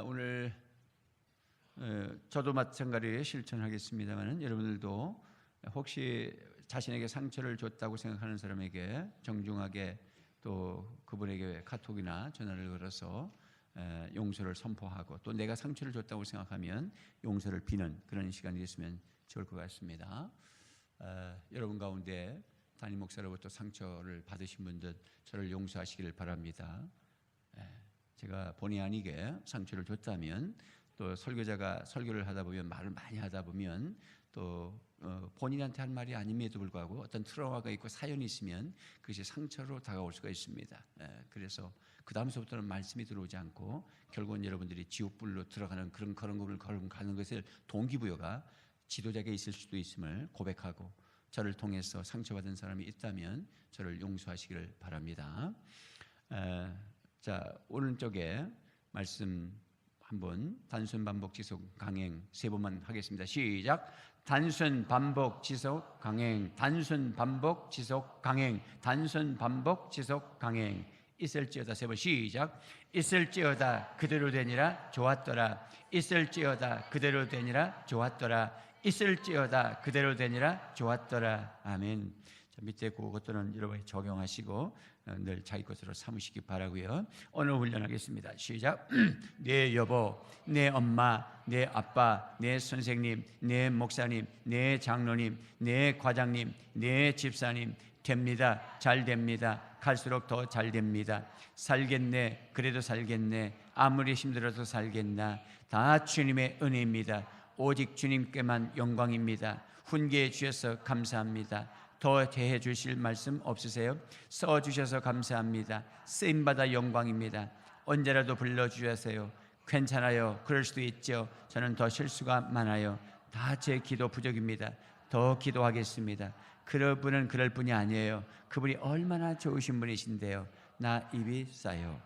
오늘 저도 마찬가지로 실천하겠습니다만 여러분들도 혹시 자신에게 상처를 줬다고 생각하는 사람에게 정중하게 또 그분에게 카톡이나 전화를 걸어서 용서를 선포하고 또 내가 상처를 줬다고 생각하면 용서를 비는 그런 시간이 됐으면 좋을 것 같습니다. 여러분 가운데 담임 목사로부터 상처를 받으신 분들 저를 용서하시기를 바랍니다. 제가 본의 아니게 상처를 줬다면 또 설교자가 설교를 하다 보면 말을 많이 하다 보면 또 본인한테 한 말이 아님에도 불구하고 어떤 트라우마가 있고 사연이 있으면 그것이 상처로 다가올 수가 있습니다. 그래서 그 다음서부터는 말씀이 들어오지 않고 결국은 여러분들이 지옥불로 들어가는 그런 걸음을 가는 것을 동기부여가 지도자에게 있을 수도 있음을 고백하고 저를 통해서 상처받은 사람이 있다면 저를 용서하시기를 바랍니다. 자, 오른쪽에 말씀 한번 단순 반복 지속 강행 3번만 하겠습니다. 시작. 단순 반복 지속 강행. 단순 반복 지속 강행. 단순 반복 지속 강행. 있을지어다 3번 시작. 있을지어다 그대로 되니라 좋았더라. 있을지어다 그대로 되니라 좋았더라. 있을지어다 그대로 되니라 좋았더라. 아멘. 자, 밑에 그것들은 여러분이 적용하시고 늘 자기 것으로 삼으시기 바라고요. 오늘 훈련하겠습니다. 시작. 내 여보, 내 엄마, 내 아빠, 내 선생님, 내 목사님, 내 장로님, 내 과장님, 내 집사님 됩니다. 잘 됩니다. 갈수록 더 잘 됩니다. 살겠네. 그래도 살겠네. 아무리 힘들어도 살겠나. 다 주님의 은혜입니다. 오직 주님께만 영광입니다. 훈계해 주셔서 감사합니다. 더 대해 주실 말씀 없으세요? 써 주셔서 감사합니다. 쓰임받아 영광입니다. 언제라도 불러주세요. 괜찮아요. 그럴 수도 있죠. 저는 더 실수가 많아요. 다 제 기도 부족입니다. 더 기도하겠습니다. 그분은 그럴 뿐이 아니에요. 그분이 얼마나 좋으신 분이신데요. 나 입이 싸요.